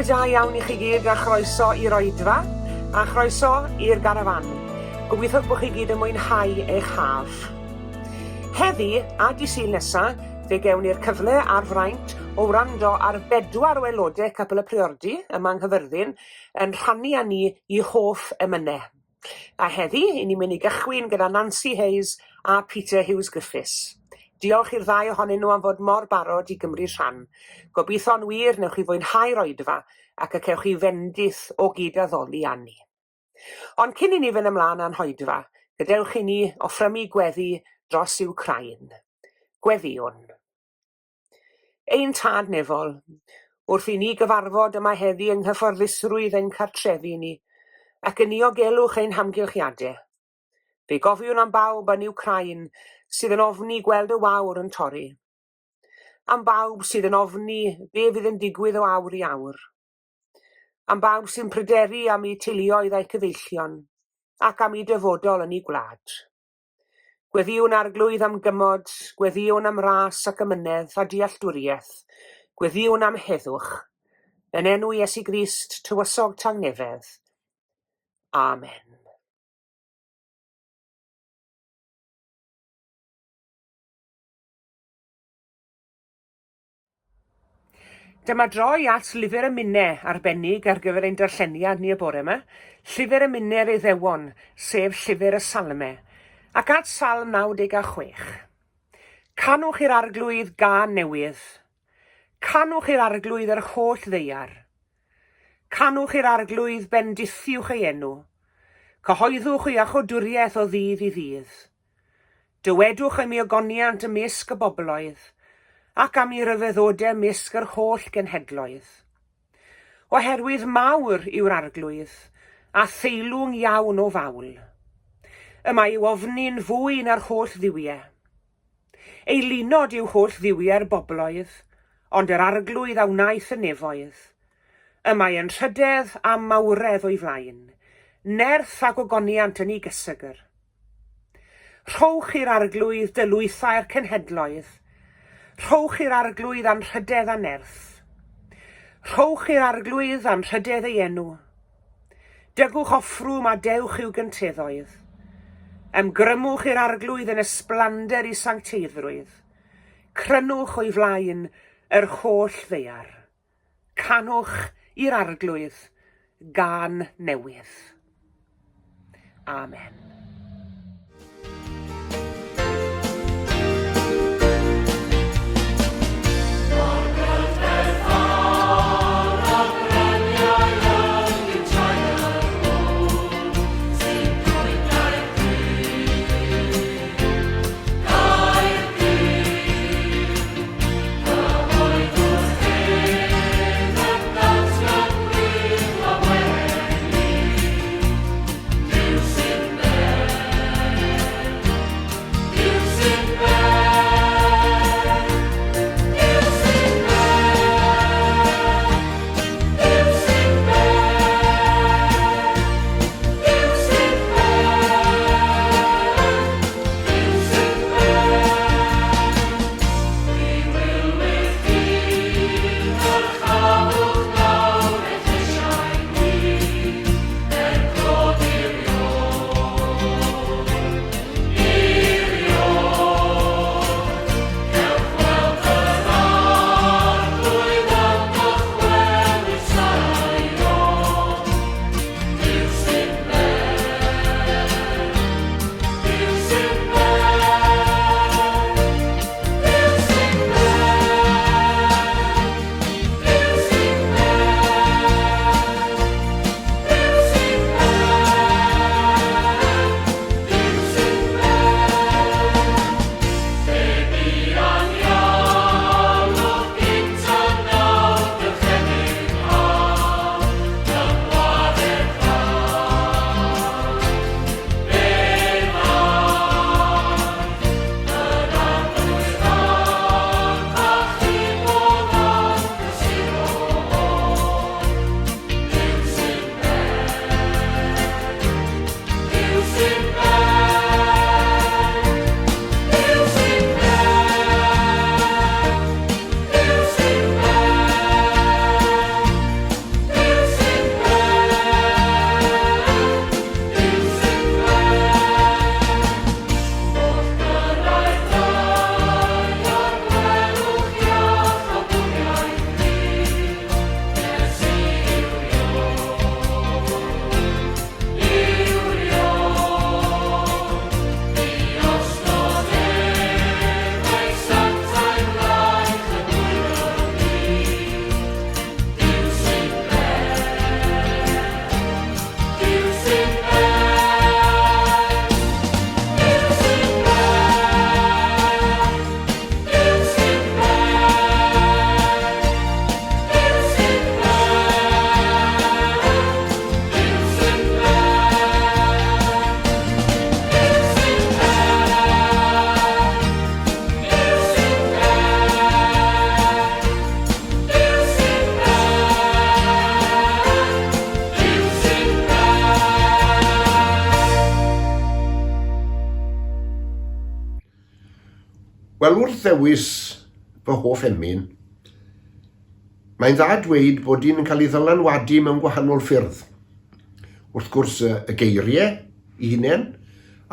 da iawn i chi gyd a chroeso i'r oedfa a chroeso i'r garafan. Gobeithio bod chi gyd yn mwynhau eich haf. Heddi a di Sul nesa, fe gewn ni'r cyfle a'r fraint o wrando ar 4 aelodau capel y priordy yma yng Nghyfyrddin yn rhannu â ni I hoff emynau. A heddi, i ni'n mynd I gychwyn gyda Nansi a Peter Hughes-Griffiths. Diolch i'r 2 ohonyn nhw am fod mor barod I gymryd rhan. Gobeithio'n wir newch chi fwynhau'r oedfa ac y cewch chi fendith o gyd addoli â ni. Ond cyn I ni fynd ymlaen â'n hoedfa, gadewch I ni offrymu gweddi dros Wcrain. Gweddiwn. Ein tad nefol, wrth I ni gyfarfod yma heddi yng nghyfforddusrwydd ein cartrefi ni, ac yn diogelwch ein hamgylchiadau. Fe gofiwn am bawb yn Wcrain sydd yn ofni gweld y wawr yn torri. Am bawb sydd yn ofni be fydd yn digwydd o awr I awr. Am bawb sy'n pryderu am eu teuluoedd a'u cyfeillion, ac am eu dyfodol yn eu gwlad. Gweddiwn arglwydd am gymod, gweddiwn am ras ac ymynedd a dealltwriaeth, gweddiwn am heddwch, yn enw Iesu Grist tywysog tangnefedd. Amen. Dyma droi at lyfr emynau arbennig ar gyfer ein darlleniad ni y bore yma, llyfr emynau'r Iddewon, sef llyfr y Salmau, ac at Salm 96. Canwch i'r arglwydd gân newydd. Canwch i'r arglwydd yr holl ddeiar. Canwch i'r arglwydd bendithiwch ei enw. Cyhoeddwch ei achodwriaeth o ddydd I ddydd. Dywedwch am ei ogoniant ymysg y bobloedd, ac am ei ryfeddodau ymysg yr holl genhedloedd. Oherwydd mawr yw'r arglwydd, a theilwng iawn o fawl. Yma i'w ofni'n fwy na'r holl ddiwiau. Ei lunod yw holl ddiwiau'r bobloedd, ond yr arglwydd a wnaeth y nefoedd. Yma yn rhydedd a mawredd o'i flaen, nerth ac ogoniant yn ei gysygyr. Rhowch i'r arglwydd dylwythau'r cenhedloedd, rhowch i'r arglwydd am rhydedd a nerth. Rhowch i'r arglwydd am rhydedd ei enw. Dygwch offrwm a dewch i'w gynteddoedd. Ymgrymwch i'r arglwydd yn ysblander I sancteiddrwydd. Crynwch o'i flaen yr holl ddeiar. Canwch i'r arglwydd gân newydd. Amen. There Wel, wrth ddewis fy hoff emyn, mae'n dda dweud bod hi'n cael ei ddylanwadu mewn gwahanol ffyrdd. Wrth gwrs y geiriau I hunain,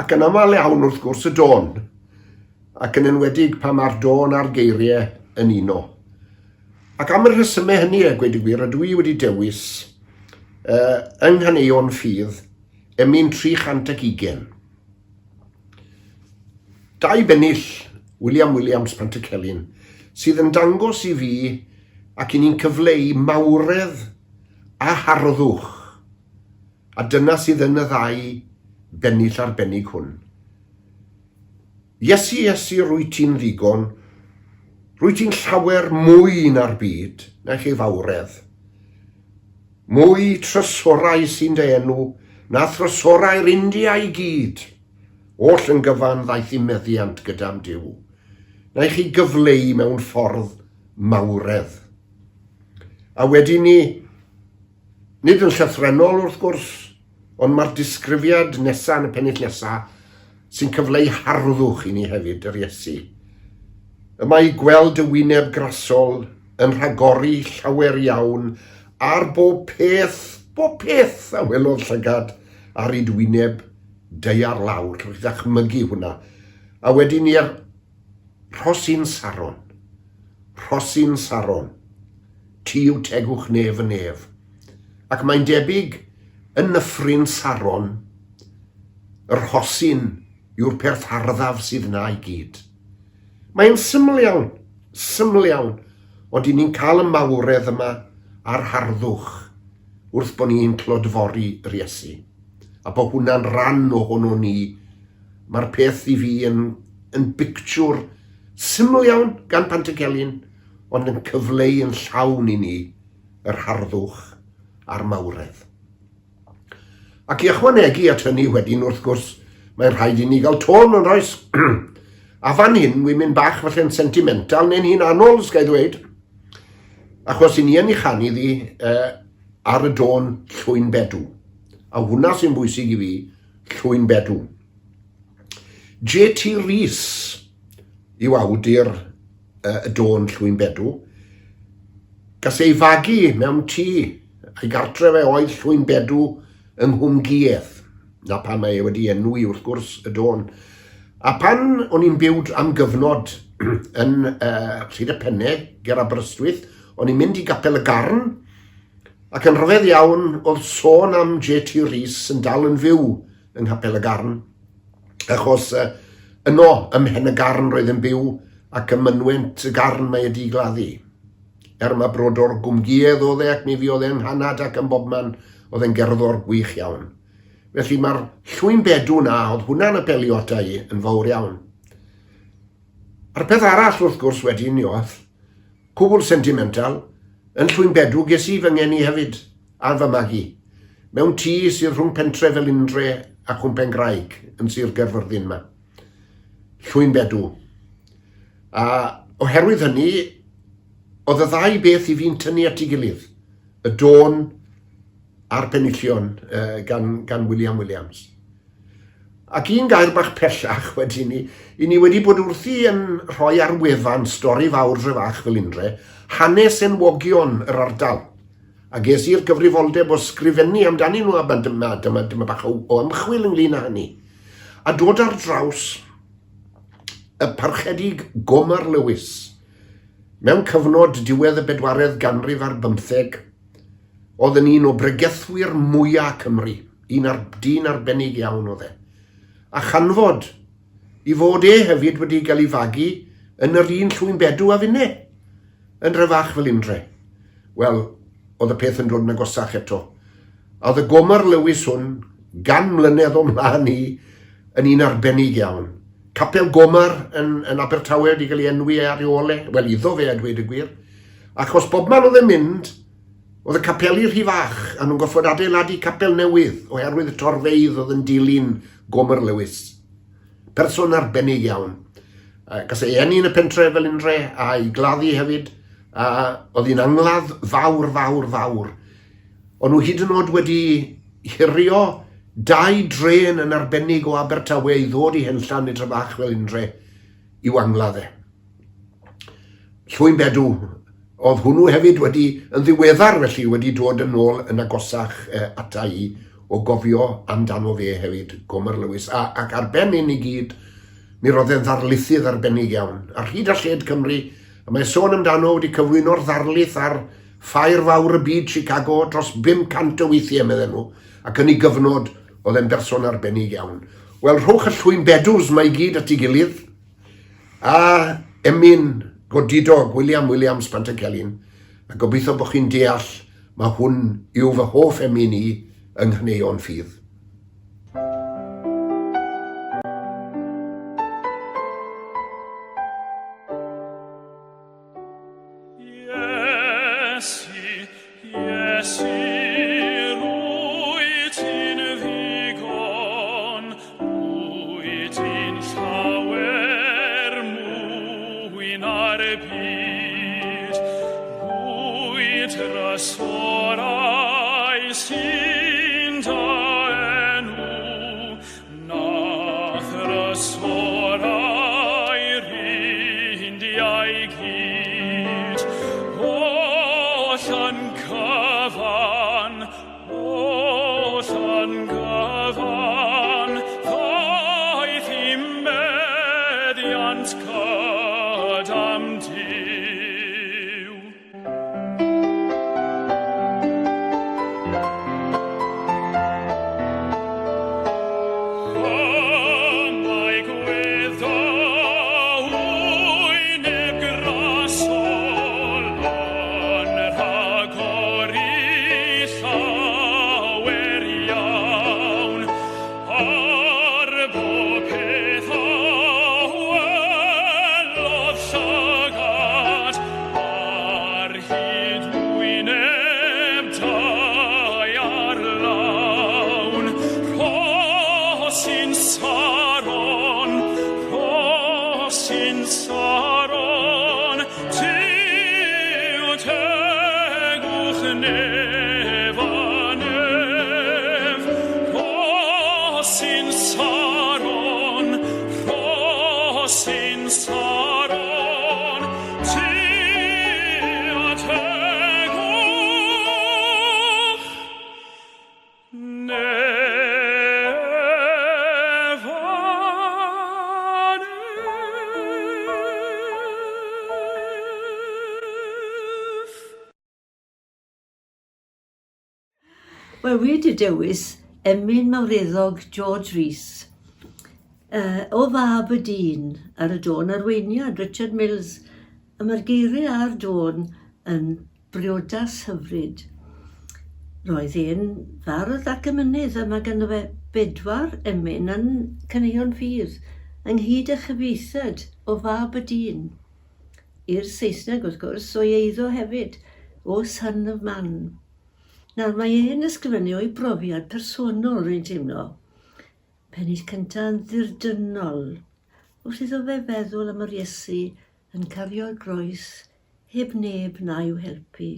ac yn aml iawn wrth gwrs y dôn, ac yn enwedig pa mae'r dôn a'r geiriau yn uno. Ac am y rhesymau hynny, gweud y gwir, ydw I wedi dewis yng nghaneuon ffydd emyn 320. Dau bennill William Williams Pantycelyn sydd yn dangos I fi ac I ni'n cyfleu mawredd a harddwch. A dyna sydd yn y ddau bennill arbennig hwn. Iesu, rwy ti'n ddigon, rwy ti'n llawer mwy na'r byd na'ch ei fawredd. Mwy trysorau sy'n dy enw na thrysorau'r India I gyd. Oll yn gyfan ddaeth I meddiant gyda'n Duw. Na'ch chi gyfleu mewn ffordd mawredd. A wedyn ni, nid yn llythrenol wrth gwrs, ond mae'r disgrifiad nesaf yn y pennill nesaf sy'n cyfleu harddwch I ni hefyd yr Iesu. Yma I gweld y wyneb grasol yn rhagori llawer iawn ar bob peth a welodd llygad ar ei dwyneb deiar lawr, rwy'n ddechmygu hwnna. A wedyn ni'r Rhosyn Saron, ti yw tegwch nef y nef. Ac mae'n debyg yn Nyffryn Saron, yr rhosyn yw'r pertharddaf sydd yna I gyd. Mae'n syml iawn, ond I ni'n cael y mawredd yma a'r harddwch wrth bod ni'n clodfori yr Iesu. A bod hwnna'n rhan ohono ni, mae'r peth I fi yn bictiwr syml iawn gan Pantycelyn, ond yn cyfleu yn llawn I ni yr harddwch a'r mawredd. Ac I ychwanegu at hynny wedyn wrth gwrs, mae'n rhaid I ni gael tôn yn oes. A fan hyn, wy'n mynd bach falle'n sentimental, neu'n hun anol, sgai ddweud. Achos I ni yn ei chanu ddi ar y dôn llwyn bedw. A hwnna sy'n bwysig I fi, llwyn bedw. J.T. Rhys yw awdur y dôn llwyn bedw. Gas ei fagu mewn tŷ, a'i gartre fe oedd llwyn bedw yng Nghwmgiedd. Na pan mae wedi enwi wrth gwrs y dôn. A pan o'n i'n byw am gyfnod yn Rhyd y Pennau, ger Aberystwyth, o'n i'n mynd I Gapel y Garn, ac yn rhyfedd iawn oedd sôn am J.T. Rhys yn dal yn fyw yng Nghapel y Garn, achos yno ym Mhen y Garn roedd yn byw ac ymynwynt y garn mae wedi gladdu. Mae brodor Gwmgiedd oedd ac mi fi oedd e'n hanad ac yn bobman oedd e'n gerddor gwych iawn. Felly mae'r llwyn bedw na, oedd hwnna'n apelio ata I yn fawr iawn. A'r peth arall wrth gwrs wedyn ni oedd, cwbl sentimental, yn llwyn bedw ges I fy ngeni hefyd, a fy magu, mewn tŷ sydd rhwng pentre fel Undre a Chwmpen Graig yn Sir Gaerfyrddin yma. Llwyn bedw. A oherwydd hynny, oedd y ddau beth I fi'n tynnu at ei gilydd. Y dôn a'r penillion gan William Williams. Ac un gair bach pellach wedyn ni, I ni wedi bod wrthi yn rhoi ar wefan stori fawr drefach fel Undre, hanes enwogion yr ardal. A ges i'r gyfrifoldeb o sgrifennu amdani nhw, a dyma bach o ymchwil ynglyn â hynny. A dod ar draws y parchedig Gomer Lewis, mewn cyfnod diwedd y 4edd ganrif ar 15, oedd yn un o bregethwyr mwyaf Cymru, dyn arbennig iawn oedd e. A chanfod I fod hefyd wedi cael ei fagu yn yr un llwyn bedw a finne, yn rhyfach fel Undre. Wel, oedd y peth yn dod yn agosach eto. A oedd y Gomer Lewis hwn, gan mlynedd o mlaen I, yn un arbennig iawn. Capel Gomer yn Abertawe wedi cael ei enwi ar ei ole, wel iddo fe a dweud y gwir. Achos bobman oedd e'n mynd, oedd y capeli rhy fach, a nhw'n goffod adeiladu capel newydd, oherwydd y torfeidd oedd yn dilyn Gomer Lewis. Person arbennig iawn. Gas ei enni yn y pentre fel Undre, a ei gladdu hefyd, a oedd hi'n angladd fawr. Ond nhw hyd yn oed wedi hirio 2 dren yn arbennig o Abertawe I ddod I henllan I drafach fel Undre i'w angladd e. llwyn bedw. Oedd hwnnw hefyd yn ddiweddar felly wedi dod yn ôl yn agosach ata I o gofio amdano fe hefyd, Gomer Lewis. Ac ar ben un I gyd, mi roedd e'n ddarlithydd arbennig iawn. Ar hyd a lled Cymru, a mae sôn amdano wedi cyflwyno'r ddarlith ar ffair fawr y byd Chicago dros 500 o weithiau medden nhw, ac yn ei gyfnod oedd e'n berson arbennig iawn. Wel, rhowch y llwyn bedws mae I gyd at ei gilydd, a emyn godidog Williams Pantycelyn, a gobeithio bod chi'n deall mae hwn yw fy hoff emyn I yng Nghneuon Ffydd. Wel, wedi dewis emyn mawreddog George Rees o fab y dyn ar y dôn arweiniad Richard Mills, a mae'r geiriau ar dôn yn briodas hyfryd. Roedd e'n fardd ac emynydd, a mae ganddo fe 4 emyn yn Caneuon Ffydd, ynghyd â chyfieithad o fab y dyn. I'r Saesneg, wrth gwrs, o'i eiddo hefyd, o Son of Man. Nawr, mae e'n ysgrifennu o'i brofiad personol, rwy'n teimlo. Pennill cyntaf ddirdynol, wrth iddo fe feddwl am yr Iesu yn cario'r groes, heb neb na i'w helpu,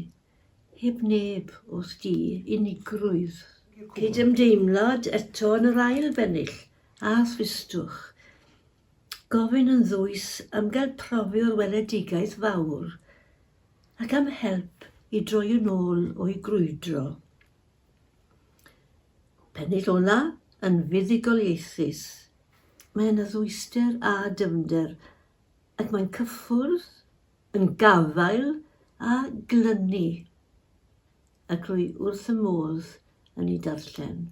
heb neb wrth di unigrwydd. Cydymdeimlad eto yn yr ail bennill, a thwistwch. Gofyn yn ddwys am gael profio'r weledigaeth fawr, ac am help I droi yn ôl o'i grwydro. Pennill ola yn fuddugoliaethus. Mae'n addwyster a dyfnder, ac mae'n cyffwrdd, yn gafael a glynu, ac rwy wrth y modd yn ei darllen.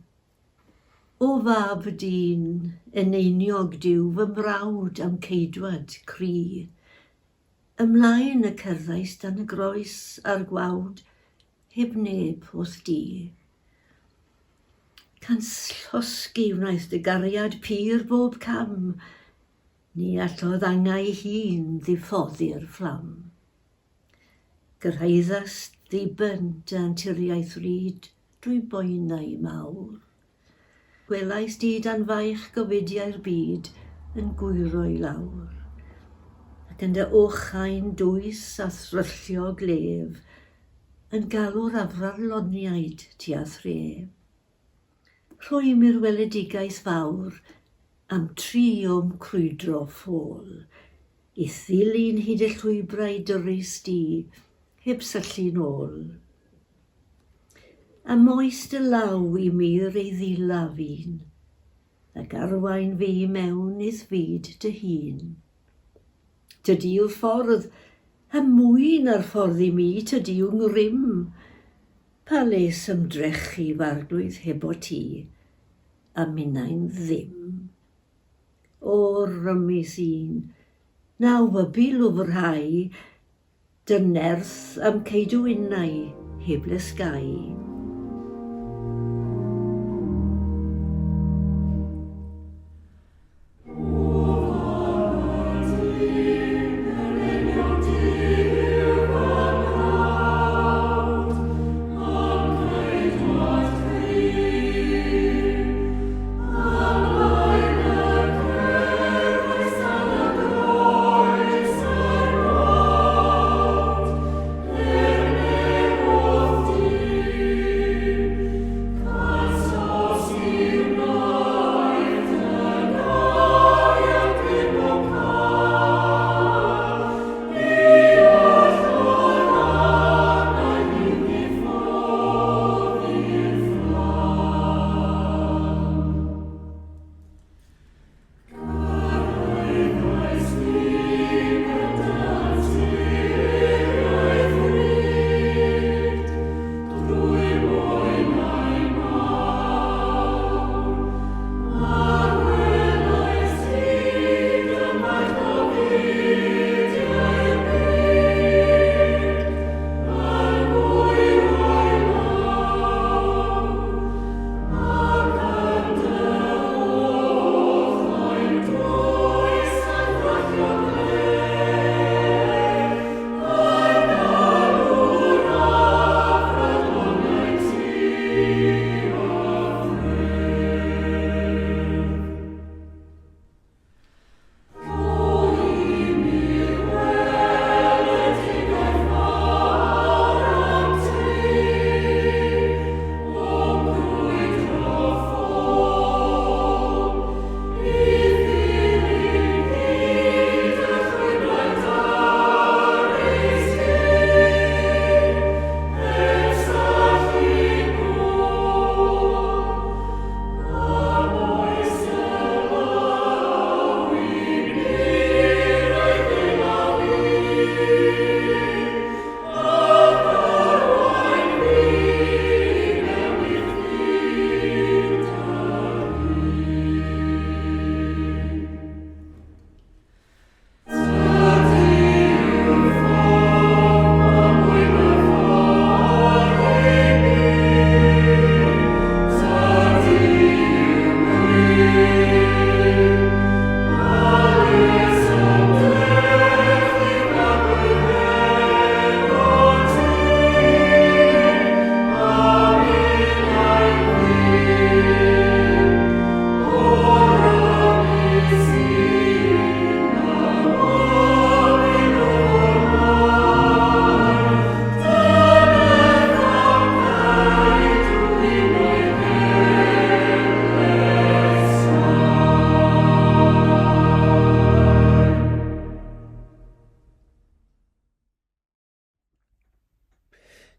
O fab y dyn, eneiniog diw fy mrawd am ceidwad cri, ymlaen y cerddais dan y groes a'r gwawd, heb neb wrth di. Can llosgi wnaeth dy gariad pur bob cam, ni allodd angau hun ddiffoddi'r fflam. Gyrhaeddus ddibyn dy anturiaeth ryd drwy boenau mawr. Gwelais di dan faich gofidiau'r byd yn gwyro I lawr, ac yn dy ochau'n dwys a thryllio glef, yn galw'r afrarloniaid tua thre. Rhwy'n i'r weledigaeth fawr am 3 crwydro ffôl, I ddilyn hyd y llwybrau dyrus di, heb syllu nôl. A moes dy law I mir ei ddila fi'n, ac arwain fi mewn i'r fyd dy hun. Tydi yw'r ffordd, a mwy na'r ffordd I mi, tydi yw'n ngrym, pa les ymdrechu farglwydd heb o ti, a minnau'n ddim. O rymus un, na wybil o frhau, dy nerth am ceidw innau heb lysgau.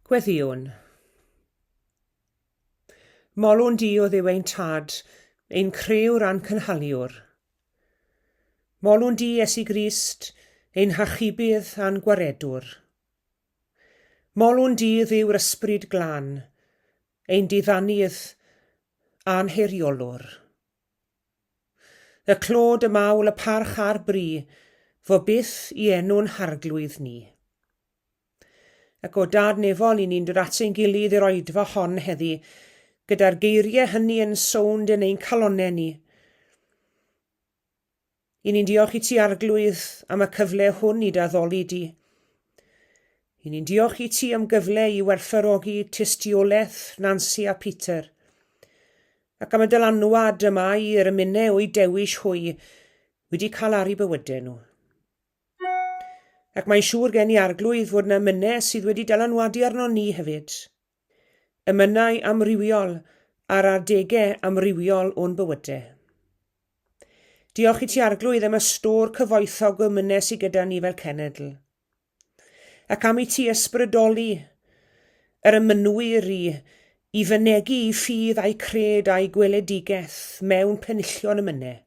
Gweddiwn. Molwn di o ddiw ein tad, ein crew'r ancynhaliwr. Molwn di Iesu Grist, ein hachubydd a'n gwaredwr. Molwn di ddiw'r ysbryd glân, ein diddanydd a'n heriolwr. Y clod y mawl y parch a'r bri, fo byth I enw'n harglwydd ni. Ac o dad nefol I ni'n dod at ein gilydd i'r oedfa hon heddi, gyda'r geiriau hynny yn sownd yn ein calonnau ni. I ni'n diolch I ti arglwydd am y cyfle hwn I daddoli di. I ni'n diolch I ti am gyfle I werthfawrogi tystiolaeth Nansi a Peter. Ac am y dylanwad yma i'r emynau o'i dewis hwy wedi cael ar eu bywydau nhw. Ac mae'n siŵr gen I arglwydd fod yna emynau sydd wedi dylanwadu arno ni hefyd. Emynau amrywiol a'r adegau amrywiol o'n bywydau. Diolch i ti Arglwydd am y stor cyfoethog o emynau sydd gyda ni fel cenedl. Ac am i ti ysbrydoli yr emynwyr i fynegu i ffydd a'i cred a'i gweledigaeth mewn penillion emynau.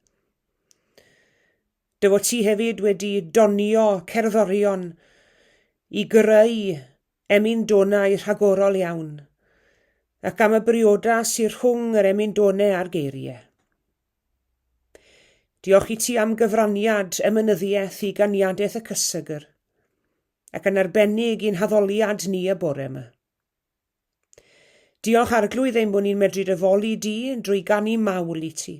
Dy fod ti hefyd wedi donio cerddorion i greu emyn-donau rhagorol iawn, ac am y briodas i'r rhwng yr emyn-donau a'r geiriau. Diolch i ti am gyfraniad emynyddiaeth i ganiadaeth y cysegr, ac yn arbennig i'n haddoliad ni y bore yma. Diolch Arglwydd ein bod ni'n medru dyfolu di drwy ganu mawl i ti,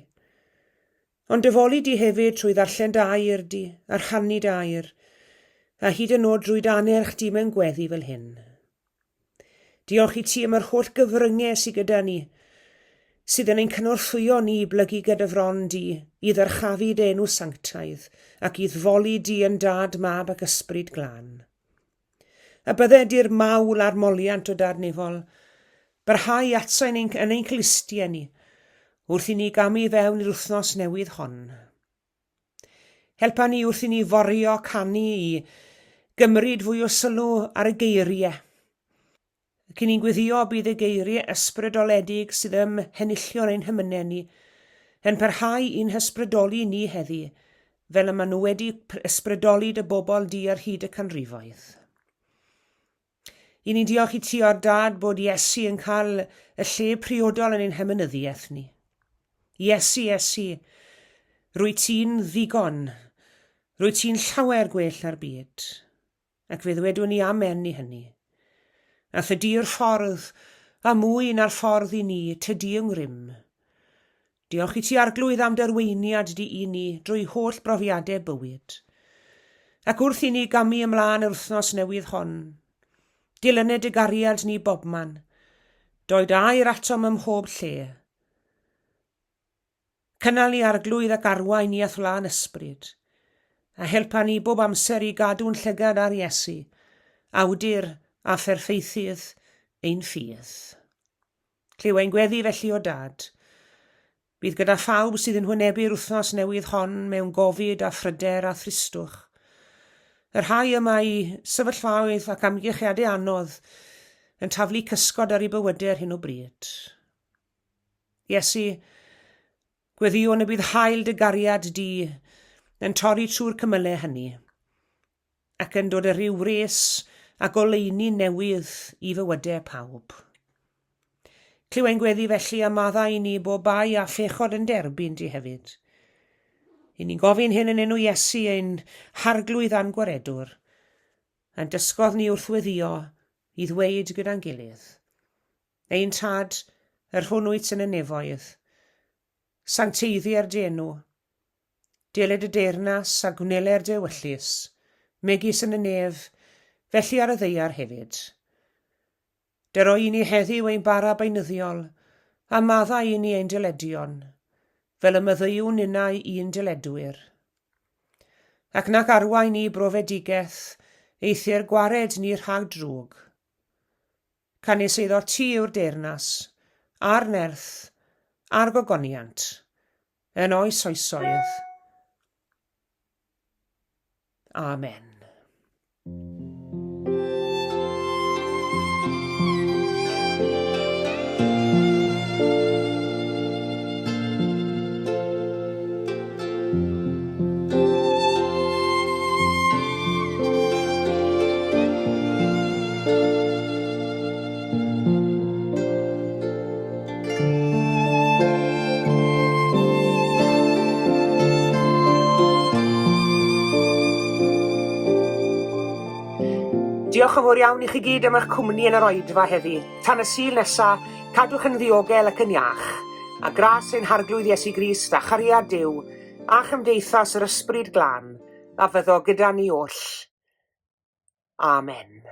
ond dyfolu di hefyd trwy ddarllen dy air di, a rhannu dy air, a hyd yn oed drwy danerch di mewn gweddi fel hyn. Diolch i ti am yr holl gyfryngau sydd gyda ni, sydd yn ein cynorthwyo ni blygu gyda fron di i ddyrchafu dy enw sanctaidd ac i ddfoli di yn dad, mab ac ysbryd glân. A bydde di'r mawl a'r moliant o dadnifol, barhau ato yn ein clistia ni, wrth i ni gamu fewn i'r wythnos newydd hon. Helpa ni wrth i ni forio canu i gymryd fwy o sylw ar y geiriau. Cyn ni'n gweddio bydd y geiriau ysbrydoledig sydd ym henillion ein hymynau ni yn parhau i'n hysbrydoli ni heddi, fel y maen nhw wedi ysbrydoli dy bobl di ar hyd y canrifoedd. I ni'n diolch i ti o'r dad bod Iesu yn cael y lle priodol yn ein hymynyddiaeth ni. Iesu, rwy ti'n ddigon, rwy ti'n llawer gwell ar byd, ac fe ddwedwn ni amen i hynny. A thydi'r ffordd, a mwy na'r ffordd i ni, tydi yng ngrym. Diolch i ti Arglwydd am derweiniad di i ni drwy holl brofiadau bywyd. Ac wrth i ni gamu ymlaen yr wythnos newydd hon, dilyned y gariad ni bobman, doed air atom ym mhob lle. Cynnal i Arglwydd ac arwain ni athlan ysbryd, a helpa ni bob amser i gadw'n llygad ar Iesu, awdur a pherffeithydd ein ffydd. Clyw ein gweddi felly o dad. Bydd gyda phawb sydd yn hwynebu'r wythnos newydd hon mewn gofid a phryder a thristwch. Yr rhai yma i sefyllfaoedd ac amgylchiadau anodd yn taflu cysgod ar ei bywydau ar hyn o bryd. Iesu, gweddiwn y bydd hael dy gariad di yn torri trwy'r cymylau hynny, ac yn dod y rhyw res a goleuni newydd i fywydau pawb. Clyw ein gweddi felly a maddau i ni bob bai a phechod yn derbyn di hefyd. I ni'n gofyn hyn yn enw Iesu ein harglwydd a'n gwaredwr, a'n dysgodd ni wrth weddio i ddweud gyda'n gilydd. Ein tad, yr hwn wyt yn y nefoedd, sancteiddi'r dy enw, diled y deyrnas a gwneler dy ewyllus, megis yn y nef, felly ar y ddeiar hefyd. Dero i ni heddiw ein bara beinyddiol, a maddau i ni ein dyledion, fel y myddeiwn unau i'n dyledwyr. Ac nac arwain ni brofedigaeth, eithir gwared ni rhag drwg. Canis eiddo ti yw'r deyrnas, a'r nerth, a'r gogoniant, yn oes oesoedd. Amen. Diolch yn fawr iawn i chi gyd am eich cwmni yn yr oedfa heddi. Tan y Sul nesaf, cadwch yn ddiogel ac yn iach, a gras ein harglwydd Iesu Grist a chariad Duw, a chymdeithas yr ysbryd glân, a fyddo gyda ni oll. Amen.